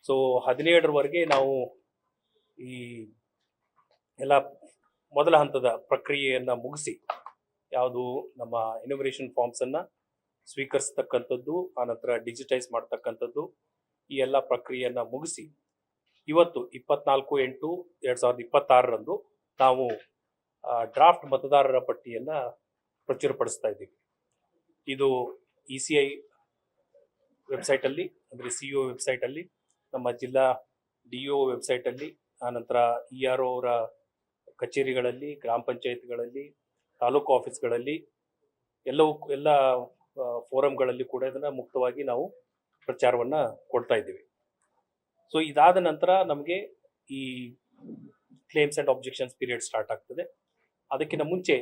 So 17ರವರೆಗೆ ನಾವು ಈ ಎಲ್ಲ ಮೊದಲ ಹಂತದ ಪ್ರಕ್ರಿಯೆಯನ್ನು ಮುಗಿಸಿ ಯಾವುದು ನಮ್ಮ ಎನ್ಯುಮರೇಷನ್ ಫಾರ್ಮ್ಸನ್ನು ಸ್ವೀಕರಿಸ್ತಕ್ಕಂಥದ್ದು, ಆನಂತರ ಡಿಜಿಟೈಸ್ ಮಾಡ್ತಕ್ಕಂಥದ್ದು, ಈ ಎಲ್ಲ ಪ್ರಕ್ರಿಯೆಯನ್ನು ಮುಗಿಸಿ ಇವತ್ತು 24/8/2026 ನಾವು ಡ್ರಾಫ್ಟ್ ಮತದಾರರ ಪಟ್ಟಿಯನ್ನು ಪ್ರಚುರಪಡಿಸ್ತಾ ಇದ್ದೀವಿ. ಇದು ECI ವೆಬ್ಸೈಟಲ್ಲಿ, ಅಂದರೆ CO ವೆಬ್ಸೈಟಲ್ಲಿ, ನಮ್ಮ ಜಿಲ್ಲಾ DO ವೆಬ್ಸೈಟಲ್ಲಿ, ಆನಂತರ ERO ಅವರ ಕಚೇರಿಗಳಲ್ಲಿ, ಗ್ರಾಮ ಪಂಚಾಯತ್ಗಳಲ್ಲಿ, ತಾಲೂಕು ಆಫೀಸ್ಗಳಲ್ಲಿ ಎಲ್ಲ ಫೋರಮ್ಗಳಲ್ಲಿ ಕೂಡ ಇದನ್ನು ಮುಕ್ತವಾಗಿ ನಾವು ಪ್ರಚಾರವನ್ನು ಕೊಡ್ತಾ ಇದ್ದೀವಿ. ಸೊ ಇದಾದ ನಂತರ ನಮಗೆ ಈ claims and objections period start ಆಗ್ತದೆ. ಅದಕ್ಕಿಂತ ಮುಂಚೆ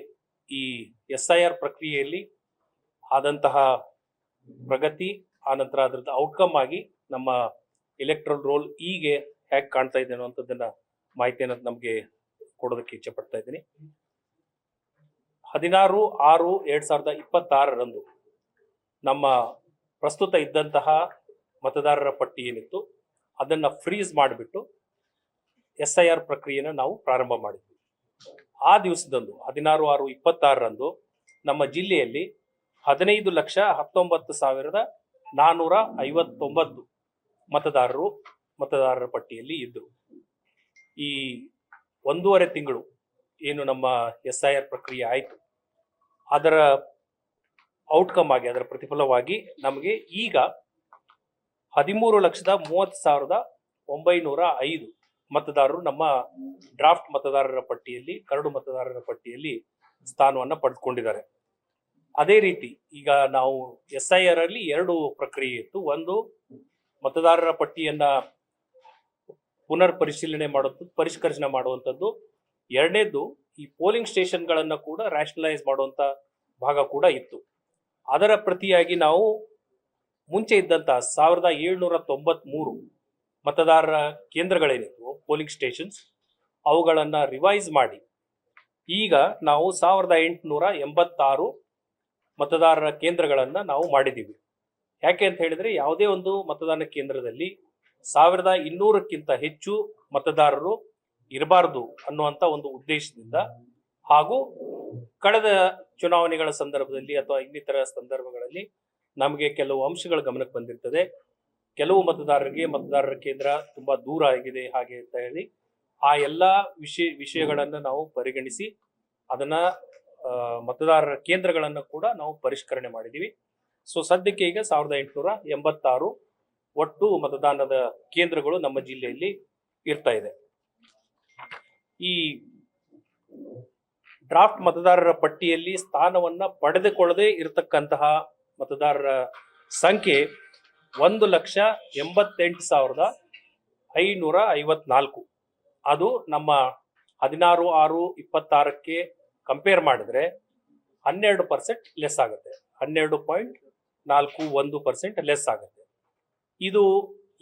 ಈ SIR ಪ್ರಕ್ರಿಯೆಯಲ್ಲಿ ಆದಂತಹ ಪ್ರಗತಿ, ಆನಂತರ ಅದರದ್ದು ಔಟ್ಕಮ್ ಆಗಿ ನಮ್ಮ ಎಲೆಕ್ಟ್ರಲ್ ರೋಲ್ ಹೀಗೆ ಹೇಗೆ ಕಾಣ್ತಾ ಇದೆ ಅನ್ನುವಂಥದ್ದನ್ನ ಮಾಹಿತಿಯನ್ನು ನಮಗೆ ಕೊಡೋದಕ್ಕೆ ಇಚ್ಛೆ ಪಡ್ತಾ ಇದ್ದೀನಿ. 16/6/2026 ನಮ್ಮ ಪ್ರಸ್ತುತ ಇದ್ದಂತಹ ಮತದಾರರ ಪಟ್ಟಿ ಏನಿತ್ತು ಅದನ್ನು ಫ್ರೀಸ್ ಮಾಡಿಬಿಟ್ಟು SIR ಪ್ರಕ್ರಿಯೆನ ನಾವು ಪ್ರಾರಂಭ ಮಾಡಿದ್ವಿ. ಆ ದಿವಸದಂದು 16/6/26 ನಮ್ಮ ಜಿಲ್ಲೆಯಲ್ಲಿ 15,19,459 ಮತದಾರರ ಪಟ್ಟಿಯಲ್ಲಿ ಇದ್ದರು. ಈ 1.5 ತಿಂಗಳು ಏನು ನಮ್ಮ SIR ಪ್ರಕ್ರಿಯೆ ಆಯಿತು, ಅದರ ಔಟ್ಕಮ್ ಆಗಿ, ಅದರ ಪ್ರತಿಫಲವಾಗಿ ನಮಗೆ ಈಗ 13,30,905 ಮತದಾರರು ನಮ್ಮ ಡ್ರಾಫ್ಟ್ ಮತದಾರರ ಪಟ್ಟಿಯಲ್ಲಿ, ಕರಡು ಮತದಾರರ ಪಟ್ಟಿಯಲ್ಲಿ ಸ್ಥಾನವನ್ನು ಪಡೆದುಕೊಂಡಿದ್ದಾರೆ. ಅದೇ ರೀತಿ ಈಗ ನಾವು SIR ಅಲ್ಲಿ 2 ಪ್ರಕ್ರಿಯೆ ಇತ್ತು. ಒಂದು, ಮತದಾರರ ಪಟ್ಟಿಯನ್ನ ಪುನರ್ ಪರಿಷ್ಕರಣೆ ಮಾಡುವಂಥದ್ದು. ಎರಡನೇದು, ಈ ಪೋಲಿಂಗ್ ಸ್ಟೇಷನ್ಗಳನ್ನು ಕೂಡ ರ್ಯಾಷನಲೈಸ್ ಮಾಡುವಂಥ ಭಾಗ ಕೂಡ ಇತ್ತು. ಅದರ ಪ್ರತಿಯಾಗಿ ನಾವು ಮುಂಚೆ ಇದ್ದಂತಹ 1,793 ಮತದಾರರ ಕೇಂದ್ರಗಳೇನಿತ್ತು, ಪೋಲಿಂಗ್ ಸ್ಟೇಷನ್ಸ್, ಅವುಗಳನ್ನು ರಿವೈಸ್ ಮಾಡಿ ಈಗ ನಾವು 1,886 ಮತದಾರರ ಕೇಂದ್ರಗಳನ್ನು ನಾವು ಮಾಡಿದ್ದೀವಿ. ಯಾಕೆ ಅಂತ ಹೇಳಿದ್ರೆ, ಯಾವುದೇ ಒಂದು ಮತದಾನ ಕೇಂದ್ರದಲ್ಲಿ 1,200ಕ್ಕಿಂತ ಹೆಚ್ಚು ಮತದಾರರು ಇರಬಾರದು ಅನ್ನುವಂಥ ಒಂದು ಉದ್ದೇಶದಿಂದ, ಹಾಗೂ ಕಳೆದ ಚುನಾವಣೆಗಳ ಸಂದರ್ಭದಲ್ಲಿ ಅಥವಾ ಇನ್ನಿತರ ಸಂದರ್ಭಗಳಲ್ಲಿ ನಮಗೆ ಕೆಲವು ಅಂಶಗಳ ಗಮನಕ್ಕೆ ಬಂದಿರ್ತದೆ. ಕೆಲವು ಮತದಾರರ ಕೇಂದ್ರ ತುಂಬಾ ದೂರ ಆಗಿದೆ ಹಾಗೆ ಅಂತ ಹೇಳಿ ಆ ಎಲ್ಲ ವಿಷಯಗಳನ್ನು ನಾವು ಪರಿಗಣಿಸಿ ಅದನ್ನ ಮತದಾರರ ಕೇಂದ್ರಗಳನ್ನು ಕೂಡ ನಾವು ಪರಿಷ್ಕರಣೆ ಮಾಡಿದ್ದೀವಿ. ಸೊ ಸದ್ಯಕ್ಕೆ ಈಗ 1,886 ಒಟ್ಟು ಮತದಾನದ ಕೇಂದ್ರಗಳು ನಮ್ಮ ಜಿಲ್ಲೆಯಲ್ಲಿ ಇರ್ತಾ ಇದೆ. ಈ ಡ್ರಾಫ್ಟ್ ಮತದಾರರ ಪಟ್ಟಿಯಲ್ಲಿ ಸ್ಥಾನವನ್ನ ಪಡೆದುಕೊಳ್ಳದೆ ಇರತಕ್ಕಂತಹ ಮತದಾರರ ಸಂಖ್ಯೆ 1,88,554. ಅದು ನಮ್ಮ 16/6/26ಕ್ಕೆ ಕಂಪೇರ್ ಮಾಡಿದ್ರೆ 12% ಲೆಸ್ ಆಗುತ್ತೆ, 12.41% ಲೆಸ್ ಆಗುತ್ತೆ. ಇದು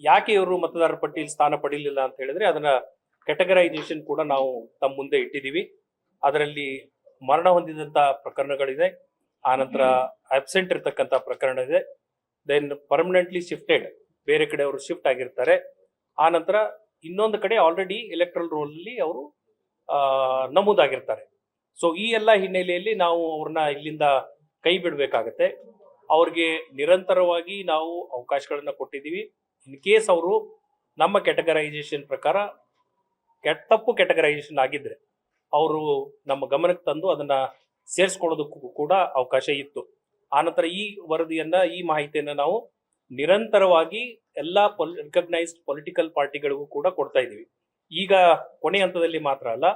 ಯಾಕೆ ಇವರು ಮತದಾರರ ಪಟ್ಟಿಯಲ್ಲಿ ಸ್ಥಾನ ಪಡೀಲಿಲ್ಲ ಅಂತ ಹೇಳಿದ್ರೆ, ಅದನ್ನ ಕ್ಯಾಟಗರೈಸೇಷನ್ ಕೂಡ ನಾವು ತಮ್ಮ ಮುಂದೆ ಇಟ್ಟಿದ್ದೀವಿ. ಅದರಲ್ಲಿ ಮರಣ ಹೊಂದಿದಂತ ಪ್ರಕರಣಗಳಿದೆ, ಆನಂತರ ಅಬ್ಸೆಂಟ್ ಇರ್ತಕ್ಕಂಥ ಪ್ರಕರಣ ಇದೆ, ದೆನ್ ಪರ್ಮನೆಂಟ್ಲಿ ಶಿಫ್ಟೆಡ್, ಬೇರೆ ಕಡೆ ಅವರು ಶಿಫ್ಟ್ ಆಗಿರ್ತಾರೆ, ಆನಂತರ ಇನ್ನೊಂದು ಕಡೆ ಆಲ್ರೆಡಿ ಎಲೆಕ್ಟ್ರಲ್ ರೋಲ್ ಅಲ್ಲಿ ಅವರು ನಮೂದಾಗಿರ್ತಾರೆ. ಸೊ ಈ ಎಲ್ಲ ಹಿನ್ನೆಲೆಯಲ್ಲಿ ನಾವು ಅವ್ರನ್ನ ಇಲ್ಲಿಂದ ಕೈ ಬಿಡಬೇಕಾಗತ್ತೆ. ಅವ್ರಿಗೆ ನಿರಂತರವಾಗಿ ನಾವು ಅವಕಾಶಗಳನ್ನ ಕೊಟ್ಟಿದ್ದೀವಿ. ಇನ್ ಕೇಸ್ ಅವರು ನಮ್ಮ ಕ್ಯಾಟಗರೈಸೇಷನ್ ಪ್ರಕಾರ ತಪ್ಪು ಕ್ಯಾಟಗರೈಸೇಷನ್ ಆಗಿದ್ರೆ ಅವರು ನಮ್ಮ ಗಮನಕ್ಕೆ ತಂದು ಅದನ್ನ ಸೇರಿಸ್ಕೊಳ್ಳೋದಕ್ಕೂ ಕೂಡ ಅವಕಾಶ ಇತ್ತು. ಆನಂತರ ಈ ವರದಿಯನ್ನ, ಈ ಮಾಹಿತಿಯನ್ನ ನಾವು ನಿರಂತರವಾಗಿ ಎಲ್ಲ ರಿಕಗ್ನೈಸ್ಡ್ ಪೊಲಿಟಿಕಲ್ ಪಾರ್ಟಿಗಳಿಗೂ ಕೂಡ ಕೊಡ್ತಾ ಇದ್ದೀವಿ. ಈಗ ಕೊನೆ ಹಂತದಲ್ಲಿ ಮಾತ್ರ ಅಲ್ಲ,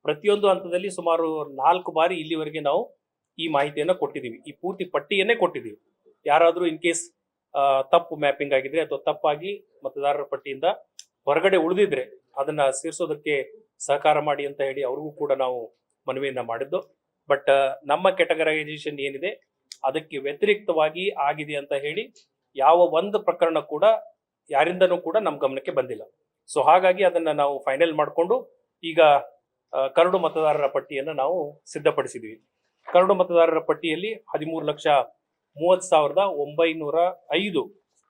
ಪ್ರತಿಯೊಂದು ಹಂತದಲ್ಲಿ ಸುಮಾರು 4 ಬಾರಿ ಇಲ್ಲಿವರೆಗೆ ನಾವು ಈ ಮಾಹಿತಿಯನ್ನ ಕೊಟ್ಟಿದ್ದೀವಿ, ಈ ಪೂರ್ತಿ ಪಟ್ಟಿಯನ್ನೇ ಕೊಟ್ಟಿದ್ದೀವಿ. ಯಾರಾದರೂ ಇನ್ ಕೇಸ್ ತಪ್ಪು ಮ್ಯಾಪಿಂಗ್ ಆಗಿದ್ರೆ ಅಥವಾ ತಪ್ಪಾಗಿ ಮತದಾರರ ಪಟ್ಟಿಯಿಂದ ಹೊರಗಡೆ ಉಳಿದಿದ್ರೆ ಅದನ್ನ ಸೇರಿಸೋದಕ್ಕೆ ಸಹಕಾರ ಮಾಡಿ ಅಂತ ಹೇಳಿ ಅವ್ರಿಗೂ ಕೂಡ ನಾವು ಮನವಿಯನ್ನ ಮಾಡಿದ್ದು. ಬಟ್ ನಮ್ಮ ಕ್ಯಾಟಗರೈಸೇಷನ್ ಏನಿದೆ ಅದಕ್ಕೆ ವ್ಯತಿರಿಕ್ತವಾಗಿ ಆಗಿದೆ ಅಂತ ಹೇಳಿ ಯಾವ ಒಂದು ಪ್ರಕರಣ ಕೂಡ ಯಾರಿಂದನೂ ಕೂಡ ನಮ್ಮ ಗಮನಕ್ಕೆ ಬಂದಿಲ್ಲ. ಸೊ ಹಾಗಾಗಿ ಅದನ್ನ ನಾವು ಫೈನಲ್ ಮಾಡಿಕೊಂಡು ಈಗ ಕರಡು ಮತದಾರರ ಪಟ್ಟಿಯನ್ನು ನಾವು ಸಿದ್ಧಪಡಿಸಿದ್ವಿ. ಕರಡು ಮತದಾರರ ಪಟ್ಟಿಯಲ್ಲಿ 13,30,905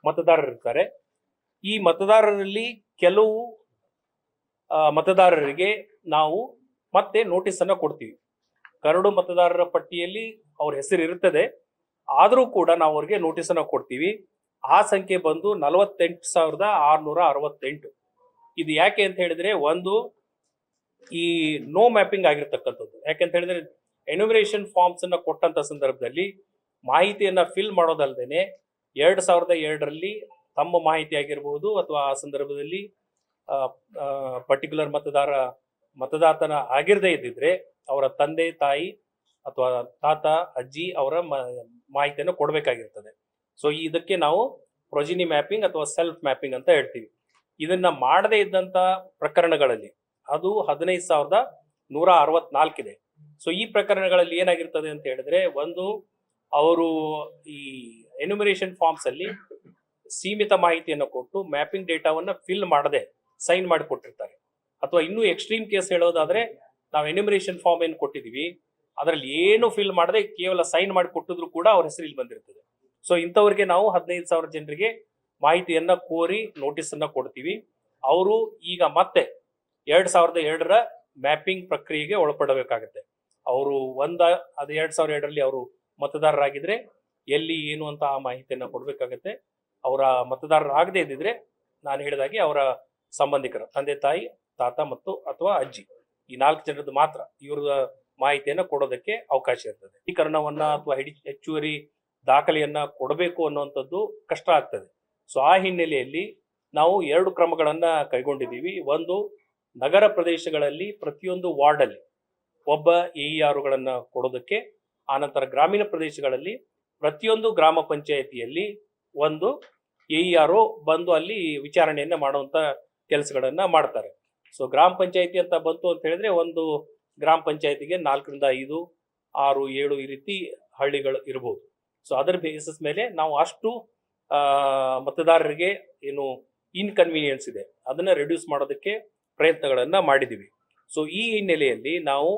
ಮತದಾರರು ಇರ್ತಾರೆ. ಈ ಮತದಾರರಲ್ಲಿ ಕೆಲವು ಮತದಾರರಿಗೆ ನಾವು ಮತ್ತೆ ನೋಟಿಸ್ ಅನ್ನ ಕೊಡ್ತೀವಿ. ಕರಡು ಮತದಾರರ ಪಟ್ಟಿಯಲ್ಲಿ ಅವ್ರ ಹೆಸರು ಇರುತ್ತದೆ, ಆದರೂ ಕೂಡ ನಾವು ಅವ್ರಿಗೆ ನೋಟಿಸ್ ಅನ್ನ ಕೊಡ್ತೀವಿ. ಆ ಸಂಖ್ಯೆ ಬಂದು 48,668. ಇದು ಯಾಕೆ ಅಂತ ಹೇಳಿದ್ರೆ, ಒಂದು ಈ ನೋ ಮ್ಯಾಪಿಂಗ್ ಆಗಿರ್ತಕ್ಕಂಥದ್ದು. ಯಾಕೆಂತ ಹೇಳಿದ್ರೆ ಎನ್ಯುಮರೇಷನ್ ಫಾರ್ಮ್ಸ್ ಅನ್ನ ಕೊಟ್ಟಂತ ಸಂದರ್ಭದಲ್ಲಿ ಮಾಹಿತಿಯನ್ನ ಫಿಲ್ ಮಾಡೋದಲ್ದೇನೆ 2002ರಲ್ಲಿ ತಮ್ಮ ಮಾಹಿತಿ ಆಗಿರ್ಬೋದು ಅಥವಾ ಆ ಸಂದರ್ಭದಲ್ಲಿ ಪರ್ಟಿಕ್ಯುಲರ್ ಮತದಾತನ ಆಗಿರದೇ ಇದ್ದಿದ್ರೆ ಅವರ ತಂದೆ ತಾಯಿ ಅಥವಾ ತಾತ ಅಜ್ಜಿ ಅವರ ಮಾಹಿತಿಯನ್ನು ಕೊಡಬೇಕಾಗಿರ್ತದೆ. ಸೊ ಇದಕ್ಕೆ ನಾವು ಪ್ರೊಜಿನಿ ಮ್ಯಾಪಿಂಗ್ ಅಥವಾ ಸೆಲ್ಫ್ ಮ್ಯಾಪಿಂಗ್ ಅಂತ ಹೇಳ್ತೀವಿ. ಇದನ್ನ ಮಾಡದೇ ಇದ್ದಂತ ಪ್ರಕರಣಗಳಲ್ಲಿ ಅದು 15,164 ಇದೆ. ಸೊ ಈ ಪ್ರಕರಣಗಳಲ್ಲಿ ಏನಾಗಿರ್ತದೆ ಅಂತ ಹೇಳಿದ್ರೆ, ಒಂದು ಅವರು ಈ ಎನ್ಯುಮರೇಷನ್ ಫಾರ್ಮ್ಸ್ ಅಲ್ಲಿ ಸೀಮಿತ ಮಾಹಿತಿಯನ್ನು ಕೊಟ್ಟು ಮ್ಯಾಪಿಂಗ್ ಡೇಟಾವನ್ನ ಫಿಲ್ ಮಾಡದೆ ಸೈನ್ ಮಾಡಿ ಕೊಟ್ಟಿರ್ತಾರೆ. ಅಥವಾ ಇನ್ನೂ ಎಕ್ಸ್ಟ್ರೀಮ್ ಕೇಸ್ ಹೇಳೋದಾದ್ರೆ, ನಾವು ಎನ್ಯುಮರೇಷನ್ ಫಾರ್ಮ್ ಏನು ಕೊಟ್ಟಿದೀವಿ ಅದರಲ್ಲಿ ಏನು ಫಿಲ್ ಮಾಡದೆ ಕೇವಲ ಸೈನ್ ಮಾಡಿ ಕೊಟ್ಟಿದ್ರು ಕೂಡ ಅವ್ರ ಹೆಸರು ಇಲ್ಲಿ ಬಂದಿರ್ತದೆ. ಸೊ ಇಂಥವ್ರಿಗೆ ನಾವು 15,000 ಜನರಿಗೆ ಮಾಹಿತಿಯನ್ನ ಕೋರಿ ನೋಟಿಸ್ ಅನ್ನ ಕೊಡ್ತೀವಿ. ಅವರು ಈಗ ಮತ್ತೆ 2002ರ ಮ್ಯಾಪಿಂಗ್ ಪ್ರಕ್ರಿಯೆಗೆ ಒಳಪಡಬೇಕಾಗತ್ತೆ. ಅವರು ಅದು 2002ರಲ್ಲಿ ಅವರು ಮತದಾರರಾಗಿದ್ರೆ ಎಲ್ಲಿ ಏನು ಅಂತ ಆ ಮಾಹಿತಿಯನ್ನ ಕೊಡ್ಬೇಕಾಗತ್ತೆ. ಅವರ ಮತದಾರರಾಗದೇ ಇದ್ದಿದ್ರೆ ನಾನು ಹೇಳಿದಾಗೆ ಅವರ ಸಂಬಂಧಿಕರ ತಂದೆ ತಾಯಿ ತಾತ ಮತ್ತು ಅಥವಾ ಅಜ್ಜಿ, ಈ 4 ಜನರದ್ದು ಮಾತ್ರ ಇವ್ರ ಮಾಹಿತಿಯನ್ನ ಕೊಡೋದಕ್ಕೆ ಅವಕಾಶ ಇರ್ತದೆ. ನವೀಕರಣವನ್ನ ಅಥವಾ ಹೆಚ್ಚುವರಿ ದಾಖಲೆಯನ್ನ ಕೊಡಬೇಕು ಅನ್ನುವಂಥದ್ದು ಕಷ್ಟ ಆಗ್ತದೆ. ಸೊ ಆ ಹಿನ್ನೆಲೆಯಲ್ಲಿ ನಾವು 2 ಕ್ರಮಗಳನ್ನ ಕೈಗೊಂಡಿದ್ದೀವಿ. ಒಂದು, ನಗರ ಪ್ರದೇಶಗಳಲ್ಲಿ ಪ್ರತಿಯೊಂದು ವಾರ್ಡ್ ಅಲ್ಲಿ ಒಬ್ಬ AERಗಳನ್ನ ಕೊಡೋದಕ್ಕೆ. ಆನಂತರ ಗ್ರಾಮೀಣ ಪ್ರದೇಶಗಳಲ್ಲಿ ಪ್ರತಿಯೊಂದು ಗ್ರಾಮ ಪಂಚಾಯತಿಯಲ್ಲಿ ಒಂದು AERO ಬಂದು ಅಲ್ಲಿ ವಿಚಾರಣೆಯನ್ನ ಮಾಡುವಂತ ಕೆಲಸಗಳನ್ನ ಮಾಡ್ತಾರೆ. ಸೊ ಗ್ರಾಮ ಪಂಚಾಯತಿ ಅಂತ ಬಂತು ಅಂತ ಹೇಳಿದ್ರೆ, ಒಂದು ಗ್ರಾಮ ಪಂಚಾಯತಿಗೆ 4ರಿಂದ 5, 6, 7 ಈ ರೀತಿ ಹಳ್ಳಿಗಳು ಇರಬಹುದು. ಸೊ ಅದರ ಬೇಸಿಸ್ ಮೇಲೆ ನಾವು ಅಷ್ಟು ಮತದಾರರಿಗೆ ಏನು ಇನ್ಕನ್ವೀನಿಯನ್ಸ್ ಇದೆ ಅದನ್ನ ರಿಡ್ಯೂಸ್ ಮಾಡೋದಕ್ಕೆ ಪ್ರಯತ್ನಗಳನ್ನ ಮಾಡಿದೀವಿ. ಸೊ ಈ ಹಿನ್ನೆಲೆಯಲ್ಲಿ ನಾವು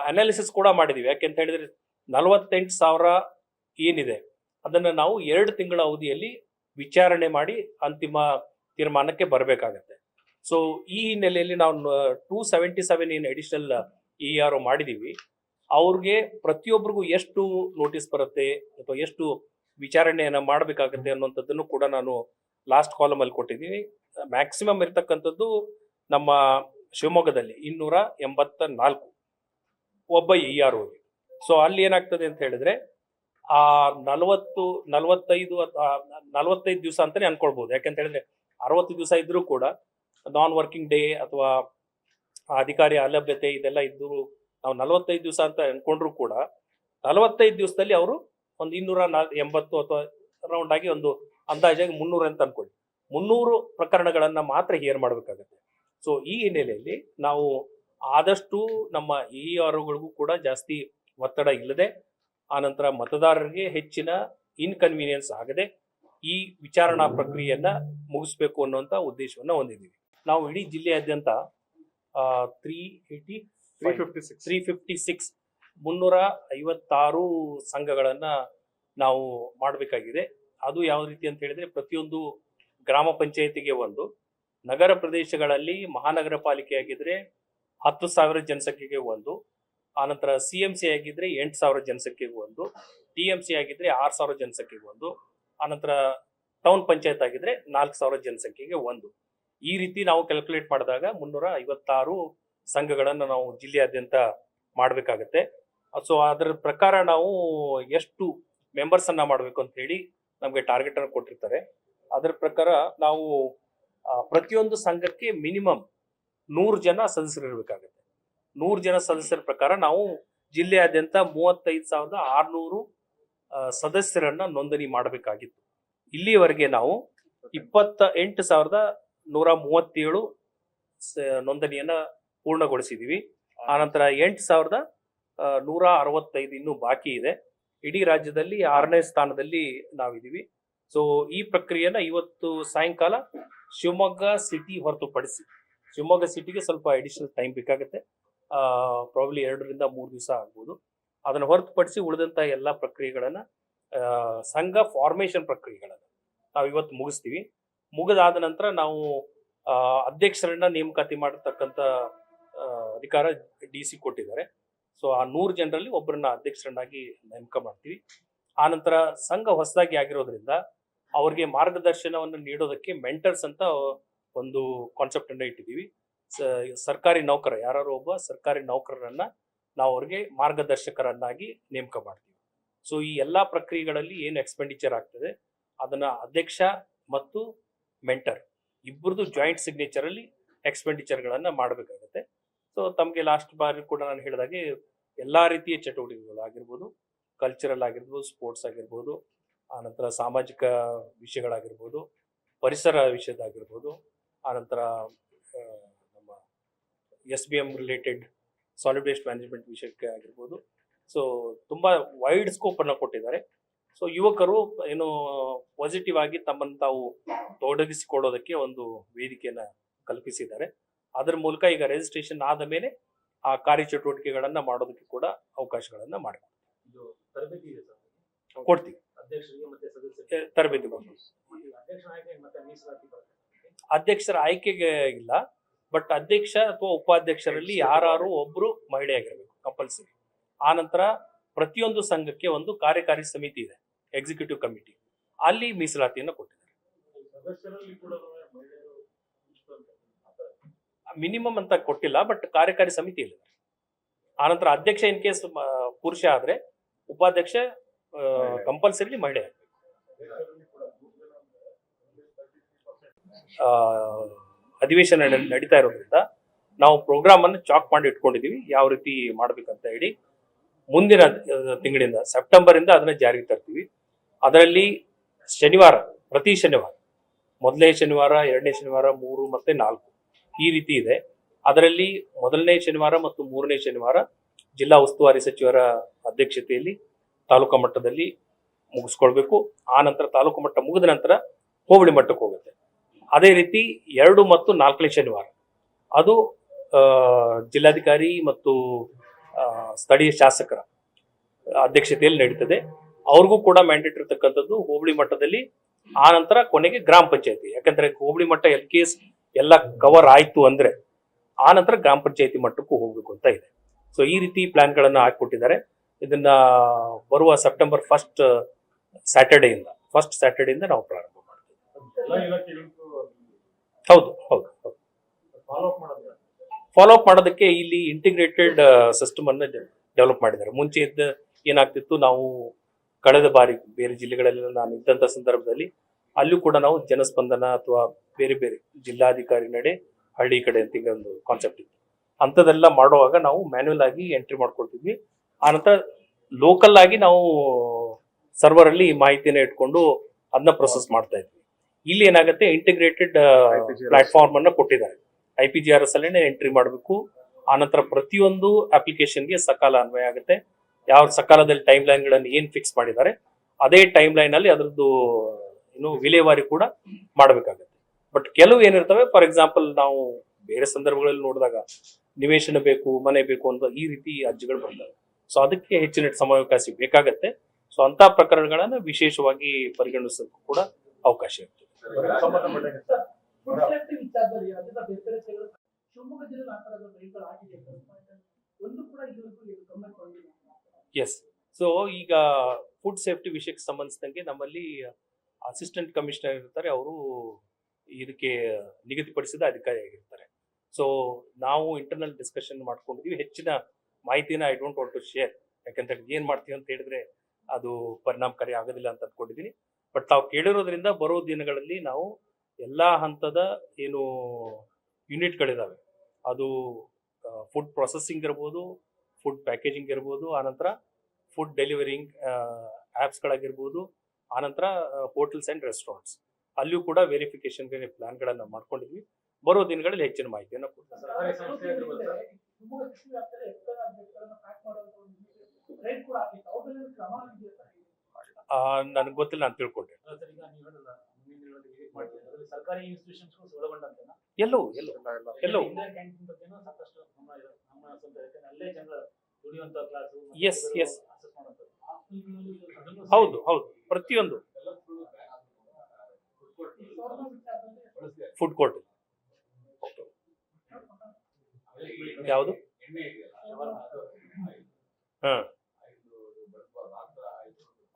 ಅನಾಲಿಸಿಸ್ ಕೂಡ ಮಾಡಿದೀವಿ. ಯಾಕೆಂತ ಹೇಳಿದ್ರೆ 48,000 ಏನಿದೆ ಅದನ್ನ ನಾವು 2 ತಿಂಗಳ ಅವಧಿಯಲ್ಲಿ ವಿಚಾರಣೆ ಮಾಡಿ ಅಂತಿಮ ತೀರ್ಮಾನಕ್ಕೆ ಬರಬೇಕಾಗತ್ತೆ. ಸೊ ಈ ಹಿನ್ನೆಲೆಯಲ್ಲಿ ನಾವು 277 ಏನು ಅಡಿಷನಲ್ AERO ಮಾಡಿದೀವಿ. ಅವ್ರಿಗೆ ಪ್ರತಿಯೊಬ್ಬರಿಗೂ ಎಷ್ಟು ನೋಟಿಸ್ ಬರುತ್ತೆ ಅಥವಾ ಎಷ್ಟು ವಿಚಾರಣೆಯನ್ನ ಮಾಡಬೇಕಾಗತ್ತೆ ಅನ್ನುವಂಥದ್ದನ್ನು ಕೂಡ ನಾನು ಲಾಸ್ಟ್ ಕಾಲಮ್ ಅಲ್ಲಿ ಕೊಟ್ಟಿದ್ದೀನಿ. ಮ್ಯಾಕ್ಸಿಮಮ್ ಇರ್ತಕ್ಕಂಥದ್ದು ನಮ್ಮ ಶಿವಮೊಗ್ಗದಲ್ಲಿ 284 ಒಬ್ಬ AERO. ಸೊ ಅಲ್ಲಿ ಏನಾಗ್ತದೆ ಅಂತ ಹೇಳಿದ್ರೆ, ಆ 45 ದಿವಸ ಅಂತಾನೆ ಅನ್ಕೊಳ್ಬಹುದು. ಯಾಕಂತ ಹೇಳಿದ್ರೆ 60 ದಿವಸ ಇದ್ರೂ ಕೂಡ ನಾನ್ ವರ್ಕಿಂಗ್ ಡೇ ಅಥವಾ ಅಧಿಕಾರಿ ಅಲಭ್ಯತೆ ಇದೆಲ್ಲ ಇದ್ರು ನಾವು 45 ದಿವಸ ಅಂತ ಅನ್ಕೊಂಡ್ರು ಕೂಡ 45 ದಿವಸದಲ್ಲಿ ಅವರು ಒಂದು 280 ಅಥವಾ ರೌಂಡ್ ಆಗಿ ಒಂದು ಅಂದಾಜಾಗಿ 300 ಅಂತ ಅನ್ಕೊಳ್ಳಿ, 300 ಪ್ರಕರಣಗಳನ್ನ ಮಾತ್ರ ಹಿಯರ್ ಮಾಡಬೇಕಾಗತ್ತೆ. ಸೊ ಈ ಹಿನ್ನೆಲೆಯಲ್ಲಿ ನಾವು ಆದಷ್ಟು ನಮ್ಮ AERಗಳಿಗೂ ಕೂಡ ಜಾಸ್ತಿ ಒತ್ತಡ ಇಲ್ಲದೆ, ಆನಂತರ ಮತದಾರರಿಗೆ ಹೆಚ್ಚಿನ ಇನ್ಕನ್ವೀನಿಯನ್ಸ್ ಆಗದೆ ಈ ವಿಚಾರಣಾ ಪ್ರಕ್ರಿಯೆಯನ್ನ ಮುಗಿಸ್ಬೇಕು ಅನ್ನುವಂತ ಉದ್ದೇಶವನ್ನ ಹೊಂದಿದ್ದೀವಿ. ನಾವು ಇಡೀ ಜಿಲ್ಲೆಯಾದ್ಯಂತ 356 ಸಂಘಗಳನ್ನ ನಾವು ಮಾಡಬೇಕಾಗಿದೆ. ಅದು ಯಾವ ರೀತಿ ಅಂತ ಹೇಳಿದ್ರೆ, ಪ್ರತಿಯೊಂದು ಗ್ರಾಮ ಪಂಚಾಯತಿಗೆ ಒಂದು, ನಗರ ಪ್ರದೇಶಗಳಲ್ಲಿ ಮಹಾನಗರ ಪಾಲಿಕೆ ಆಗಿದ್ರೆ 10,000 ಜನಸಂಖ್ಯೆಗೆ ಒಂದು, ಆನಂತರ CMC ಆಗಿದ್ರೆ 8,000 ಜನಸಂಖ್ಯೆಗೆ ಒಂದು, TMC ಆಗಿದ್ರೆ 6,000 ಜನಸಂಖ್ಯೆಗೆ ಒಂದು, ಆನಂತರ ಟೌನ್ ಪಂಚಾಯತ್ ಆಗಿದ್ರೆ 4,000 ಜನಸಂಖ್ಯೆಗೆ ಒಂದು. ಈ ರೀತಿ ನಾವು ಕ್ಯಾಲ್ಕುಲೇಟ್ ಮಾಡಿದಾಗ 356 ಸಂಘಗಳನ್ನು ನಾವು ಜಿಲ್ಲೆಯಾದ್ಯಂತ ಮಾಡಬೇಕಾಗತ್ತೆ. ಸೊ ಅದರ ಪ್ರಕಾರ ನಾವು ಎಷ್ಟು ಮೆಂಬರ್ಸ್ ಅನ್ನ ಮಾಡಬೇಕು ಅಂತ ಹೇಳಿ ನಮಗೆ ಟಾರ್ಗೆಟ್ ಅನ್ನು ಕೊಟ್ಟಿರ್ತಾರೆ. ಅದರ ಪ್ರಕಾರ ನಾವು ಪ್ರತಿಯೊಂದು ಸಂಘಕ್ಕೆ ಮಿನಿಮಮ್ 100 ಜನ ಸದಸ್ಯರು ಇರಬೇಕಾಗುತ್ತೆ. 100 ಜನ ಸದಸ್ಯರ ಪ್ರಕಾರ ನಾವು ಜಿಲ್ಲೆಯಾದ್ಯಂತ 35,600 ಸದಸ್ಯರನ್ನ ನೋಂದಣಿ ಮಾಡಬೇಕಾಗಿತ್ತು. ಇಲ್ಲಿಯವರೆಗೆ ನಾವು 28,137 ನೋಂದಣಿಯನ್ನ ಪೂರ್ಣಗೊಳಿಸಿದೀವಿ. ಆನಂತರ 8,165 ಇನ್ನೂ ಬಾಕಿ ಇದೆ. ಇಡೀ ರಾಜ್ಯದಲ್ಲಿ 6ನೇ ಸ್ಥಾನದಲ್ಲಿ ನಾವಿದೀವಿ. ಸೊ ಈ ಪ್ರಕ್ರಿಯೆನ ಇವತ್ತು ಸಾಯಂಕಾಲ ಶಿವಮೊಗ್ಗ ಸಿಟಿ ಹೊರತುಪಡಿಸಿ, ಶಿವಮೊಗ್ಗ ಸಿಟಿಗೆ ಸ್ವಲ್ಪ ಅಡಿಷನಲ್ ಟೈಮ್ ಬೇಕಾಗುತ್ತೆ, ಪ್ರಾಬ್ಲಿ 2ರಿಂದ 3 ದಿವಸ ಆಗ್ಬೋದು. ಅದನ್ನು ಹೊರತುಪಡಿಸಿ ಉಳಿದಂತ ಎಲ್ಲ ಪ್ರಕ್ರಿಯೆಗಳನ್ನ ಸಂಘ ಫಾರ್ಮೇಶನ್ ಪ್ರಕ್ರಿಯೆಗಳನ್ನ ನಾವು ಇವತ್ತು ಮುಗಿಸ್ತೀವಿ. ಮುಗಿದಾದ ನಂತರ ನಾವು ಅಧ್ಯಕ್ಷರನ್ನ ನೇಮಕಾತಿ ಮಾಡತಕ್ಕಂಥ ಅಧಿಕಾರ DC ಕೊಟ್ಟಿದ್ದಾರೆ. ಸೊ ಆ 100 ಜನರಲ್ಲಿ ಒಬ್ಬರನ್ನ ಅಧ್ಯಕ್ಷರನ್ನಾಗಿ ನೇಮಕ ಮಾಡ್ತೀವಿ. ಆನಂತರ ಸಂಘ ಹೊಸದಾಗಿ ಆಗಿರೋದ್ರಿಂದ ಅವ್ರಿಗೆ ಮಾರ್ಗದರ್ಶನವನ್ನು ನೀಡೋದಕ್ಕೆ ಮೆಂಟರ್ಸ್ ಅಂತ ಒಂದು ಕಾನ್ಸೆಪ್ಟ್ ಅನ್ನ ಇಟ್ಟಿದ್ದೀವಿ. ಸರ್ಕಾರಿ ನೌಕರ ಯಾರು ಒಬ್ಬ ಸರ್ಕಾರಿ ನೌಕರರನ್ನ ನಾವು ಅವ್ರಿಗೆ ಮಾರ್ಗದರ್ಶಕರನ್ನಾಗಿ ನೇಮಕ ಮಾಡ್ತೀವಿ. ಸೊ ಈ ಎಲ್ಲಾ ಪ್ರಕ್ರಿಯೆಗಳಲ್ಲಿ ಏನು ಎಕ್ಸ್ಪೆಂಡಿಚರ್ ಆಗ್ತದೆ ಅದನ್ನ ಅಧ್ಯಕ್ಷ ಮತ್ತು ಮೆಂಟರ್ ಇಬ್ಬರದು ಜಾಯಿಂಟ್ ಸಿಗ್ನೇಚರ್ ಅಲ್ಲಿ ಎಕ್ಸ್ಪೆಂಡಿಚರ್ಗಳನ್ನ ಮಾಡಬೇಕಾಗುತ್ತೆ. ಸೊ ತಮಗೆ ಲಾಸ್ಟ್ ಬಾರಿ ಕೂಡ ನಾನು ಹೇಳಿದಾಗೆ ಎಲ್ಲಾ ರೀತಿಯ ಚಟುವಟಿಕೆಗಳು ಆಗಿರ್ಬೋದು, ಕಲ್ಚರಲ್ ಆಗಿರ್ಬೋದು, ಸ್ಪೋರ್ಟ್ಸ್ ಆಗಿರ್ಬೋದು, ಆನಂತರ ಸಾಮಾಜಿಕ ವಿಷಯಗಳಾಗಿರ್ಬೋದು, ಪರಿಸರ ವಿಷಯದಾಗಿರ್ಬೋದು, ಆನಂತರ ನಮ್ಮ SBM related solid waste management ವಿಷಯಕ್ಕೆ ಆಗಿರ್ಬೋದು. ಸೊ ತುಂಬಾ ವೈಡ್ ಸ್ಕೋಪ್ ಅನ್ನು ಕೊಟ್ಟಿದ್ದಾರೆ. ಸೊ ಯುವಕರು ಏನು ಪಾಸಿಟಿವ್ ಆಗಿ ತಮ್ಮನ್ನು ತಾವು ತೊಡಗಿಸಿಕೊಳ್ಳೋದಕ್ಕೆ ಒಂದು ವೇದಿಕೆಯನ್ನ ಕಲ್ಪಿಸಿದ್ದಾರೆ. ಅದರ ಮೂಲಕ ಈಗ ರಿಜಿಸ್ಟ್ರೇಷನ್ ಆದ ಮೇಲೆ ಆ ಕಾರ್ಯಚಟುವಟಿಕೆಗಳನ್ನ ಮಾಡೋದಕ್ಕೆ ಕೂಡ ಅವಕಾಶಗಳನ್ನ ಮಾಡಿಕೊಡ್ತೀವಿ. ತರಬೇತಿ ಅಧ್ಯಕ್ಷರ ಆಯ್ಕೆಗೆ ಇಲ್ಲ, ಬಟ್ ಅಧ್ಯಕ್ಷ ಅಥವಾ ಉಪಾಧ್ಯಕ್ಷರಲ್ಲಿ ಯಾರು ಒಬ್ರು ಮಹಿಳೆ ಆಗಿರಬೇಕು ಕಂಪಲ್ಸರಿ. ಆನಂತರ ಪ್ರತಿಯೊಂದು ಸಂಘಕ್ಕೆ ಒಂದು ಕಾರ್ಯಕಾರಿ ಸಮಿತಿ ಇದೆ, ಎಕ್ಸಿಕ್ಯೂಟಿವ್ ಕಮಿಟಿ, ಅಲ್ಲಿ ಮೀಸಲಾತಿಯನ್ನು ಕೊಟ್ಟಿದ್ದಾರೆ. ಮಿನಿಮಮ್ ಅಂತ ಕೊಟ್ಟಿಲ್ಲ, ಬಟ್ ಕಾರ್ಯಕಾರಿ ಸಮಿತಿ ಇಲ್ಲ. ಆನಂತರ ಅಧ್ಯಕ್ಷ ಇನ್ ಕೇಸ್ ಪುರುಷ ಆದ್ರೆ ಉಪಾಧ್ಯಕ್ಷ ಕಂಪಲ್ಸರಿ ಮಹಿಳೆ. ಅಧಿವೇಶನ ನಡೀತಾ ಇರೋದ್ರಿಂದ ನಾವು ಪ್ರೋಗ್ರಾಮ್ ಅನ್ನು ಚಾಕ್ ಮಾಡಿ ಇಟ್ಕೊಂಡಿದೀವಿ, ಯಾವ ರೀತಿ ಮಾಡ್ಬೇಕಂತ ಹೇಳಿ. ಮುಂದಿನ ತಿಂಗಳಿಂದ ಸೆಪ್ಟೆಂಬರ್ ಇಂದ ಅದನ್ನ ಜಾರಿಗೆ ತರ್ತೀವಿ. ಅದರಲ್ಲಿ ಶನಿವಾರ, ಪ್ರತಿ ಶನಿವಾರ, ಮೊದಲನೇ ಶನಿವಾರ, ಎರಡನೇ ಶನಿವಾರ, 3 ಮತ್ತೆ 4 ಈ ರೀತಿ ಇದೆ. ಅದರಲ್ಲಿ ಮೊದಲನೇ ಶನಿವಾರ ಮತ್ತು 3ನೇ ಶನಿವಾರ ಜಿಲ್ಲಾ ಉಸ್ತುವಾರಿ ಸಚಿವರ ಅಧ್ಯಕ್ಷತೆಯಲ್ಲಿ ತಾಲೂಕಾ ಮಟ್ಟದಲ್ಲಿ ಮುಗಿಸ್ಕೊಳ್ಬೇಕು. ಆ ನಂತರ ತಾಲೂಕು ಮಟ್ಟ ಮುಗಿದ ನಂತರ ಹೋಬಳಿ ಮಟ್ಟಕ್ಕೆ ಹೋಗುತ್ತೆ. ಅದೇ ರೀತಿ 2 ಮತ್ತು 4ನೇ ಶನಿವಾರ ಅದು ಜಿಲ್ಲಾಧಿಕಾರಿ ಮತ್ತು ಸ್ಥಳೀಯ ಶಾಸಕರ ಅಧ್ಯಕ್ಷತೆಯಲ್ಲಿ ನಡೀತದೆ. ಅವ್ರಿಗೂ ಕೂಡ ಮ್ಯಾಂಡೇಟ್ ಇರತಕ್ಕಂಥದ್ದು ಹೋಬಳಿ ಮಟ್ಟದಲ್ಲಿ. ಆ ನಂತರ ಕೊನೆಗೆ ಗ್ರಾಮ ಪಂಚಾಯತಿ, ಯಾಕಂದ್ರೆ ಹೋಬಳಿ ಮಟ್ಟ ಕೇಸ್ ಎಲ್ಲ ಕವರ್ ಆಯ್ತು ಅಂದ್ರೆ ಆ ನಂತರ ಗ್ರಾಮ ಪಂಚಾಯತಿ ಮಟ್ಟಕ್ಕೂ ಹೋಗ್ಬೇಕು ಅಂತ ಇದೆ. ಸೊ ಈ ರೀತಿ ಪ್ಲಾನ್ಗಳನ್ನ ಹಾಕಿಕೊಟ್ಟಿದ್ದಾರೆ. ಇದನ್ನ ಬರುವ ಸೆಪ್ಟೆಂಬರ್ ಫಸ್ಟ್ ಸ್ಯಾಟರ್ಡೆಯಿಂದ ನಾವು ಪ್ರಾರಂಭ ಮಾಡ್ತೀವಿ. ಹೌದು. ಫಾಲೋ ಅಪ್ ಮಾಡೋದಕ್ಕೆ ಇಲ್ಲಿ ಇಂಟಿಗ್ರೇಟೆಡ್ ಸಿಸ್ಟಮ್ ಅನ್ನ ಡೆವಲಪ್ ಮಾಡಿದ್ದಾರೆ. ಮುಂಚೆ ಏನಾಗ್ತಿತ್ತು, ನಾವು ಕಳೆದ ಬಾರಿ ಬೇರೆ ಜಿಲ್ಲೆಗಳಲ್ಲಿ ನಾನು ಇದ್ದಂತ ಸಂದರ್ಭದಲ್ಲಿ ಅಲ್ಲೂ ಕೂಡ ನಾವು ಜನಸ್ಪಂದನ ಅಥವಾ ಬೇರೆ ಬೇರೆ ಜಿಲ್ಲಾಧಿಕಾರಿ ನಡೆ ಹಳ್ಳಿ ಕಡೆ ಅಂತ ಈಗ ಒಂದು ಕಾನ್ಸೆಪ್ಟ್ ಇತ್ತು. ಅಂಥದ್ದೆಲ್ಲ ಮಾಡುವಾಗ ನಾವು ಮ್ಯಾನ್ಯುಯಲ್ ಆಗಿ ಎಂಟ್ರಿ ಮಾಡ್ಕೊಳ್ತಿದ್ವಿ. ಆನಂತರ ಲೋಕಲ್ ಆಗಿ ನಾವು ಸರ್ವರ್ ಅಲ್ಲಿ ಮಾಹಿತಿನ ಇಟ್ಕೊಂಡು ಅದನ್ನ ಪ್ರೊಸೆಸ್ ಮಾಡ್ತಾ ಇದ್ವಿ. ಇಲ್ಲಿ ಏನಾಗುತ್ತೆ, ಇಂಟಿಗ್ರೇಟೆಡ್ ಪ್ಲಾಟ್ಫಾರ್ಮ್ ಅನ್ನ ಕೊಟ್ಟಿದ್ದಾರೆ. IPGRS ಅಲ್ಲೇ ಎಂಟ್ರಿ ಮಾಡಬೇಕು. ಆನಂತರ ಪ್ರತಿಯೊಂದು ಅಪ್ಲಿಕೇಶನ್ಗೆ ಸಕಾಲ ಅನ್ವಯ ಆಗುತ್ತೆ. ಯಾವ ಸಕಾಲದಲ್ಲಿ ಟೈಮ್ ಲೈನ್ ಗಳನ್ನು ಏನ್ ಫಿಕ್ಸ್ ಮಾಡಿದ್ದಾರೆ ಅದೇ ಟೈಮ್ ಲೈನ್ ಅಲ್ಲಿ ಅದರದ್ದು ವಿಲೇವಾರಿ ಕೂಡ ಮಾಡಬೇಕಾಗುತ್ತೆ. ಬಟ್ ಕೆಲವು ಏನಿರ್ತವೆ, ಫಾರ್ ಎಕ್ಸಾಂಪಲ್ ನಾವು ಬೇರೆ ಸಂದರ್ಭಗಳಲ್ಲಿ ನೋಡಿದಾಗ ನಿವೇಶನ ಬೇಕು, ಮನೆ ಬೇಕು ಅಂತ ಈ ರೀತಿ ಅರ್ಜಿಗಳು ಬರ್ತವೆ. ಸೊ ಅದಕ್ಕೆ ಹೆಚ್ಚಿನ ಸಮಯಾವಕಾಶ ಬೇಕಾಗತ್ತೆ. ಸೊ ಅಂತ ಪ್ರಕರಣಗಳನ್ನ ವಿಶೇಷವಾಗಿ ಪರಿಗಣಿಸೋಕ್ಕೂ ಕೂಡ ಅವಕಾಶ ಇರ್ತದೆ. ಎಸ್. ಸೊ ಈಗ ಫುಡ್ ಸೇಫ್ಟಿ ವಿಷಯಕ್ಕೆ ಸಂಬಂಧಿಸಿದಂಗೆ ನಮ್ಮಲ್ಲಿ ಅಸಿಸ್ಟೆಂಟ್ ಕಮಿಷನರ್ ಇರ್ತಾರೆ, ಅವರು ಇದಕ್ಕೆ ನಿಗದಿಪಡಿಸಿದ ಅಧಿಕಾರಿಯಾಗಿರ್ತಾರೆ. ಸೊ ನಾವು ಇಂಟರ್ನಲ್ ಡಿಸ್ಕಷನ್ ಮಾಡ್ಕೊಂಡಿದ್ವಿ. ಹೆಚ್ಚಿನ ಮಾಹಿತಿನ I don't want to share, ಯಾಕಂದ್ರೆ ಏನ್ ಮಾಡ್ತೀವಿ ಅಂತ ಹೇಳಿದ್ರೆ ಅದು ಪರಿಣಾಮಕಾರಿ ಆಗೋದಿಲ್ಲ ಅಂತ ಅಂದ್ಕೊಂಡಿದ್ದೀನಿ. ಬಟ್ ತಾವು ಕೇಳಿರೋದ್ರಿಂದ ಬರೋ ದಿನಗಳಲ್ಲಿ ನಾವು ಎಲ್ಲಾ ಹಂತದ ಏನು ಯೂನಿಟ್ಗಳಿದಾವೆ, ಅದು ಫುಡ್ ಪ್ರೊಸೆಸಿಂಗ್ ಇರ್ಬೋದು, ಫುಡ್ ಪ್ಯಾಕೇಜಿಂಗ್ ಇರ್ಬೋದು, ಆನಂತರ ಫುಡ್ ಡೆಲಿವರಿಂಗ್ ಆ್ಯಪ್ಸ್ಗಳಾಗಿರ್ಬೋದು, ಆನಂತರ ಹೋಟೆಲ್ಸ್ ಆ್ಯಂಡ್ ರೆಸ್ಟೋರೆಂಟ್ಸ್ ಅಲ್ಲಿಯೂ ಕೂಡ ವೆರಿಫಿಕೇಶನ್ ಪ್ಲಾನ್ಗಳನ್ನು ಮಾಡ್ಕೊಂಡಿದ್ವಿ. ಬರೋ ದಿನಗಳಲ್ಲಿ ಹೆಚ್ಚಿನ ಮಾಹಿತಿಯನ್ನು ನನಗೆ ಗೊತ್ತಿಲ್ಲ, ನಾನು ತಿಳ್ಕೊಂಡೆ. ಎಲ್ಲವೂ ಎಸ್ ಹೌದು ಪ್ರತಿಯೊಂದು ಫುಡ್ ಕೋರ್ಟ್ ಯಾವುದು? ಹಾ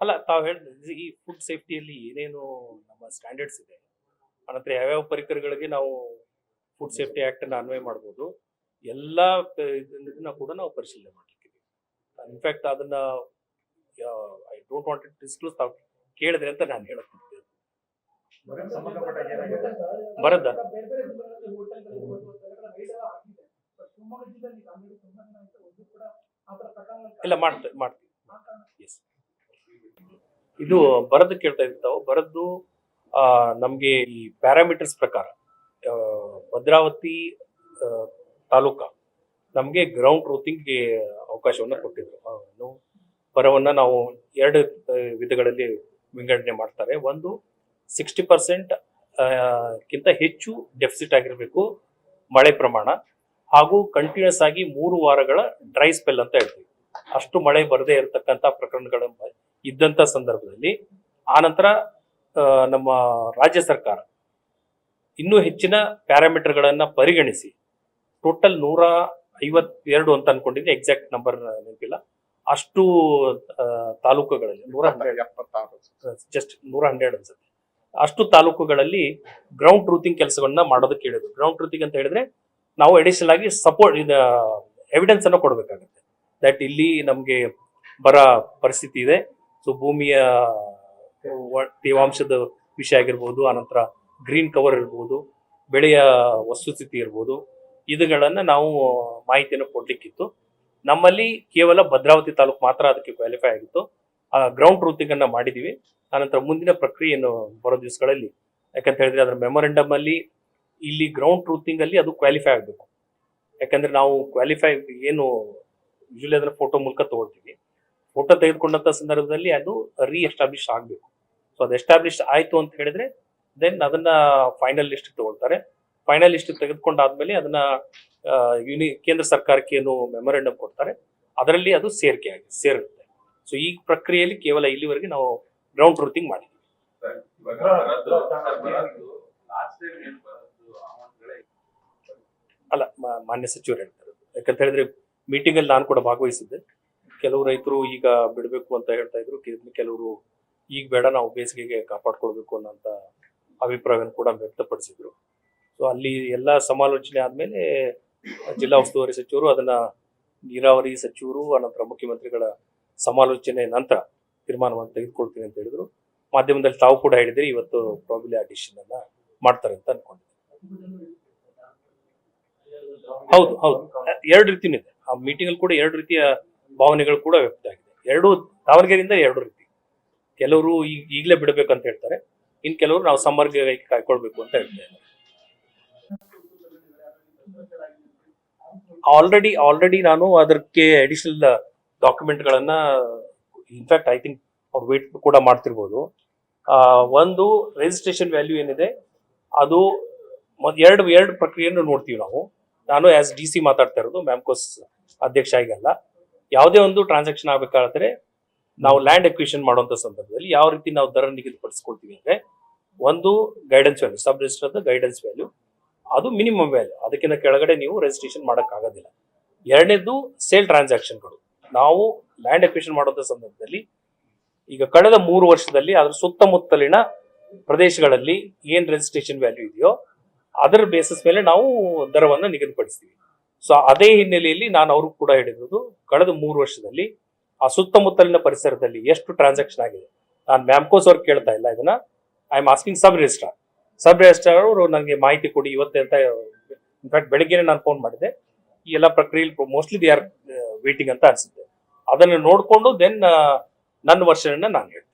ಅಲ್ಲ, ತಾವು ಹೇಳಿದ್ರೆ ಈ ಫುಡ್ ಸೇಫ್ಟಿಯಲ್ಲಿ ಏನೇನು ನಮ್ಮ ಸ್ಟ್ಯಾಂಡರ್ಡ್ಸ್ ಇದೆ, ಅನಂತರ ಯಾವ್ಯಾವ ಪರಿಕರಗಳಿಗೆ ನಾವು ಫುಡ್ ಸೇಫ್ಟಿ ಆಕ್ಟ್ ಅನ್ನು ಅನ್ವಯ ಮಾಡ್ಬೋದು, ಎಲ್ಲ ಇದನ್ನ ಕೂಡ ನಾವು ಪರಿಶೀಲನೆ ಮಾಡ್ಲಿಕ್ಕೆ. ಇನ್ಫ್ಯಾಕ್ಟ್ ಅದನ್ನ I don't want to disclose, ತಾವು ಕೇಳಿದ್ರೆ ಅಂತ ನಾನು ಹೇಳಕ್ಕೆ ಬರದ್ದ ಇಲ್ಲ ಮಾಡ್ತೀವಿ. ಎಸ್, ಇದು ಬರದ್ದು ಕೇಳ್ತಾ ಇರ್ತಾವೆ. ಬರದ್ದು ನಮ್ಗೆ ಈ ಪ್ಯಾರಾಮೀಟರ್ಸ್ ಪ್ರಕಾರ ಭದ್ರಾವತಿ ತಾಲೂಕ ನಮ್ಗೆ ಗ್ರೌಂಡ್ ಟ್ರೂತಿಂಗ್ಗೆ ಅವಕಾಶವನ್ನ ಕೊಟ್ಟಿದ್ರು. ಬರವನ್ನ ನಾವು 2 ವಿಧಗಳಲ್ಲಿ ವಿಂಗಡಣೆ ಮಾಡ್ತಾರೆ. ಒಂದು 60% ಕಿಂತ ಹೆಚ್ಚು ಡೆಫಿಸಿಟ್ ಆಗಿರಬೇಕು ಮಳೆ ಪ್ರಮಾಣ, ಹಾಗೂ ಕಂಟಿನ್ಯೂಸ್ ಆಗಿ 3 ವಾರಗಳ ಡ್ರೈ ಸ್ಪೆಲ್ ಅಂತ ಹೇಳ್ತೀವಿ. ಅಷ್ಟು ಮಳೆ ಬರದೇ ಇರತಕ್ಕಂತ ಪ್ರಕರಣಗಳ ಇದ್ದಂತ ಸಂದರ್ಭದಲ್ಲಿ ಆನಂತರ ನಮ್ಮ ರಾಜ್ಯ ಸರ್ಕಾರ ಇನ್ನೂ ಹೆಚ್ಚಿನ ಪ್ಯಾರಾಮೀಟರ್ಗಳನ್ನ ಪರಿಗಣಿಸಿ ಟೋಟಲ್ 152 ಅಂತ ಅನ್ಕೊಂಡಿದ್ದೆ, ಎಕ್ಸಾಕ್ಟ್ ನಂಬರ್ ನೆನಪಿಲ್ಲ, ಅಷ್ಟು ತಾಲೂಕುಗಳಲ್ಲಿ 176 ಜಸ್ಟ್ 112 ಅನ್ಸುತ್ತೆ, ಅಷ್ಟು ತಾಲೂಕುಗಳಲ್ಲಿ ಗ್ರೌಂಡ್ ಟ್ರೂತಿಂಗ್ ಕೆಲಸಗಳನ್ನ ಮಾಡೋದಕ್ಕೆ ಹೇಳಿದ್ರು. ಗ್ರೌಂಡ್ ಟ್ರೂತಿಂಗ್ ಅಂತ ಹೇಳಿದ್ರೆ ನಾವು ಅಡಿಷನಲ್ ಆಗಿ ಸಪೋರ್ಟ್ ಎವಿಡೆನ್ಸ್ ಅನ್ನು ಕೊಡಬೇಕಾಗುತ್ತೆ. ದಟ್ ಇಲ್ಲಿ ನಮ್ಗೆ ಬರ ಪರಿಸ್ಥಿತಿ ಇದೆ, ಸೊ ಭೂಮಿಯ ತೇವಾಂಶದ ವಿಷಯ ಆಗಿರ್ಬೋದು, ಅನಂತರ ಗ್ರೀನ್ ಕವರ್ ಇರ್ಬೋದು, ಬೆಳೆಯ ವಸ್ತುಸ್ಥಿತಿ ಇರ್ಬೋದು, ಇದುಗಳನ್ನ ನಾವು ಮಾಹಿತಿಯನ್ನು ಕೊಡ್ಲಿಕ್ಕಿತ್ತು. ನಮ್ಮಲ್ಲಿ ಕೇವಲ ಭದ್ರಾವತಿ ತಾಲೂಕು ಮಾತ್ರ ಅದಕ್ಕೆ ಕ್ವಾಲಿಫೈ ಆಗಿತ್ತು. ಗ್ರೌಂಡ್ ಟ್ರೂತಿಂಗ್ ಅನ್ನ ಮಾಡಿದೀವಿ. ಆನಂತರ ಮುಂದಿನ ಪ್ರಕ್ರಿಯೆಯನ್ನು ಬರೋ ದಿವಸಗಳಲ್ಲಿ, ಯಾಕಂತ ಹೇಳಿದ್ರೆ ಅದರ ಮೆಮೊರಂಡಮ್ ಅಲ್ಲಿ ಇಲ್ಲಿ ಗ್ರೌಂಡ್ ಟ್ರೂತಿಂಗ್ ಅಲ್ಲಿ ಅದು ಕ್ವಾಲಿಫೈ ಆಗಬೇಕು. ಯಾಕಂದ್ರೆ ನಾವು ಕ್ವಾಲಿಫೈ ಏನು ಯೂಶಲಿ ಅದನ್ನ ಫೋಟೋ ಮೂಲಕ ತಗೊಳ್ತೀವಿ. ಫೋಟೋ ತೆಗೆದುಕೊಂಡಂತ ಸಂದರ್ಭದಲ್ಲಿ ಅದು ಎಸ್ಟಾಬ್ಲಿಷ್ ಆಗಬೇಕು. ಸೊ ಅದು ಎಸ್ಟಾಬ್ಲಿಷ್ ಆಯ್ತು ಅಂತ ಹೇಳಿದ್ರೆ ದೆನ್ ಅದನ್ನ ಫೈನಲ್ ಲಿಸ್ಟ್ ತಗೊಳ್ತಾರೆ. ಫೈನಲ್ ಲಿಸ್ಟ್ ತೆಗೆದುಕೊಂಡಾದ್ಮೇಲೆ ಅದನ್ನ ಕೇಂದ್ರ ಸರ್ಕಾರಕ್ಕೆ ಏನು ಮೆಮೊರಂಡಮ್ ಕೊಡ್ತಾರೆ, ಅದರಲ್ಲಿ ಅದು ಸೇರುತ್ತೆ. ಸೊ ಈ ಪ್ರಕ್ರಿಯೆಯಲ್ಲಿ ಕೇವಲ ಇಲ್ಲಿವರೆಗೆ ನಾವು ಗ್ರೌಂಡ್ ಟ್ರೂತಿಂಗ್ ಮಾಡಿದ್ವಿ. ಅಲ್ಲ, ಮಾನ್ಯ ಸಚಿವರು ಹೇಳ್ತಾರೆ. ಯಾಕಂತ ಹೇಳಿದ್ರೆ ಮೀಟಿಂಗ್ ಅಲ್ಲಿ ನಾನು ಕೂಡ ಭಾಗವಹಿಸಿದ್ದೆ. ಕೆಲವು ರೈತರು ಈಗ ಬಿಡಬೇಕು ಅಂತ ಹೇಳ್ತಾ ಇದ್ರು, ಕೆಲವರು ಈಗ ಬೇಡ, ನಾವು ಬೇಸಿಗೆಗೆ ಕಾಪಾಡ್ಕೊಳ್ಬೇಕು ಅನ್ನೋಂಥ ಅಭಿಪ್ರಾಯವನ್ನು ಕೂಡ ವ್ಯಕ್ತಪಡಿಸಿದ್ರು. ಸೊ ಅಲ್ಲಿ ಎಲ್ಲ ಸಮಾಲೋಚನೆ ಆದ್ಮೇಲೆ ಜಿಲ್ಲಾ ಉಸ್ತುವಾರಿ ಸಚಿವರು ಅದನ್ನ ನೀರಾವರಿ ಸಚಿವರು ಅನಂತರ ಮುಖ್ಯಮಂತ್ರಿಗಳ ಸಮಾಲೋಚನೆ ನಂತರ ತೀರ್ಮಾನವನ್ನು ತೆಗೆದುಕೊಳ್ತೀನಿ ಅಂತ ಹೇಳಿದ್ರು. ಮಾಧ್ಯಮದಲ್ಲಿ ತಾವು ಕೂಡ ಹೇಳಿದ್ರೆ ಇವತ್ತು ಪ್ರಾಬಬ್ಲಿ ಆ ಡಿಸಿಷನ್ ಅನ್ನ ಮಾಡ್ತಾರೆ ಅಂತ ಅನ್ಕೊಂಡಿದ್ದೆ. ಹೌದು, 2 ರೀತಿನೂ ಇದೆ. ಆ ಮೀಟಿಂಗ್ ಅಲ್ಲಿ ಕೂಡ 2 ರೀತಿಯ ಭಾವನೆಗಳು ಕೂಡ ವ್ಯಕ್ತ ಆಗಿದೆ. 2 ದಾವಣಗೆರೆಯಿಂದ 2 ರೀತಿ. ಕೆಲವರು ಈಗಲೇ ಬಿಡಬೇಕಂತ ಹೇಳ್ತಾರೆ, ಇನ್ ಕೆಲವರು ನಾವು ಸಮ್ಮರ್ಗೆ ಕಾಯ್ಕೊಳ್ಬೇಕು ಅಂತ ಹೇಳ್ತಾರೆ. ಆಲ್ರೆಡಿ ನಾನು ಅದಕ್ಕೆ ಅಡಿಷನಲ್ ಡಾಕ್ಯುಮೆಂಟ್ ಗಳನ್ನ ಇನ್ಫ್ಯಾಕ್ಟ್ ಐ ಥಿಂಕ್ ಅವ್ರು ವೇಟ್ ಕೂಡ ಮಾಡ್ತಿರ್ಬೋದು. ಒಂದು ರಿಜಿಸ್ಟ್ರೇಷನ್ ವ್ಯಾಲ್ಯೂ ಏನಿದೆ ಅದು ಎರಡು ಪ್ರಕ್ರಿಯೆಯನ್ನು ನೋಡ್ತೀವಿ ನಾವು. ನಾನು ಆಸ್ DC ಮಾತಾಡ್ತಾ ಇರೋದು, ಮ್ಯಾಮ್ಕೋಸ್ ಅಧ್ಯಕ್ಷ ಆಗಲ್ಲ. ಯಾವುದೇ ಒಂದು ಟ್ರಾನ್ಸಾಕ್ಷನ್ ಆಗ್ಬೇಕಾದ್ರೆ ನಾವು ಲ್ಯಾಂಡ್ ಅಕ್ವಿಷನ್ ಮಾಡುವಂತ ಸಂದರ್ಭದಲ್ಲಿ ಯಾವ ರೀತಿ ನಾವು ದರ ನಿಗದಿಪಡಿಸ್ಕೊಳ್ತೀವಿ ಅಂದ್ರೆ, ಒಂದು guidance value, sub register guidance value, ಅದು ಮಿನಿಮಮ್ ವ್ಯಾಲ್ಯೂ, ಅದಕ್ಕಿಂತ ಕೆಳಗಡೆ ನೀವು ರಿಜಿಸ್ಟ್ರೇಷನ್ ಮಾಡಕ್ ಆಗೋದಿಲ್ಲ. ಎರಡನೇದು ಸೇಲ್ ಟ್ರಾನ್ಸಾಕ್ಷನ್ಗಳು. ನಾವು ಲ್ಯಾಂಡ್ ಅಕ್ವಿಷನ್ ಮಾಡುವಂತ ಸಂದರ್ಭದಲ್ಲಿ ಈಗ ಕಳೆದ 3 ವರ್ಷದಲ್ಲಿ ಅದ್ರ ಸುತ್ತಮುತ್ತಲಿನ ಪ್ರದೇಶಗಳಲ್ಲಿ ಏನ್ ರಿಜಿಸ್ಟ್ರೇಷನ್ ವ್ಯಾಲ್ಯೂ ಇದೆಯೋ ಅದರ ಬೇಸಿಸ್ ಮೇಲೆ ನಾವು ದರವನ್ನು ನಿಗದಿಪಡಿಸ್ತೀವಿ. ಸೊ ಅದೇ ಹಿನ್ನೆಲೆಯಲ್ಲಿ ನಾನು ಅವ್ರಿಗೆ ಕೂಡ ಹೇಳಿರೋದು, ಕಳೆದ 3 ವರ್ಷದಲ್ಲಿ ಆ ಸುತ್ತಮುತ್ತಲಿನ ಪರಿಸರದಲ್ಲಿ ಎಷ್ಟು ಟ್ರಾನ್ಸಾಕ್ಷನ್ ಆಗಿದೆ. ನಾನು ಮ್ಯಾಮ್ಕೋಸ್ ಅವ್ರಿಗೆ ಕೇಳ್ತಾ ಇಲ್ಲ ಇದನ್ನ, I am asking sub registrar ಅವರು ನನಗೆ ಮಾಹಿತಿ ಕೊಡಿ ಇವತ್ತೇ ಅಂತ. ಇನ್ಫ್ಯಾಕ್ಟ್ ಬೆಳಿಗ್ಗೆನೆ ನಾನು ಫೋನ್ ಮಾಡಿದೆ. ಈ ಎಲ್ಲ ಪ್ರಕ್ರಿಯೆ ಮೋಸ್ಟ್ಲಿ ದೇ ಆರ್ ವೇಟಿಂಗ್ ಅಂತ ಅನ್ಸುತ್ತೆ. ಅದನ್ನು ನೋಡ್ಕೊಂಡು ದೆನ್ ನನ್ನ ವರ್ಷನ್ ನಾನು ಹೇಳ್ತೀನಿ.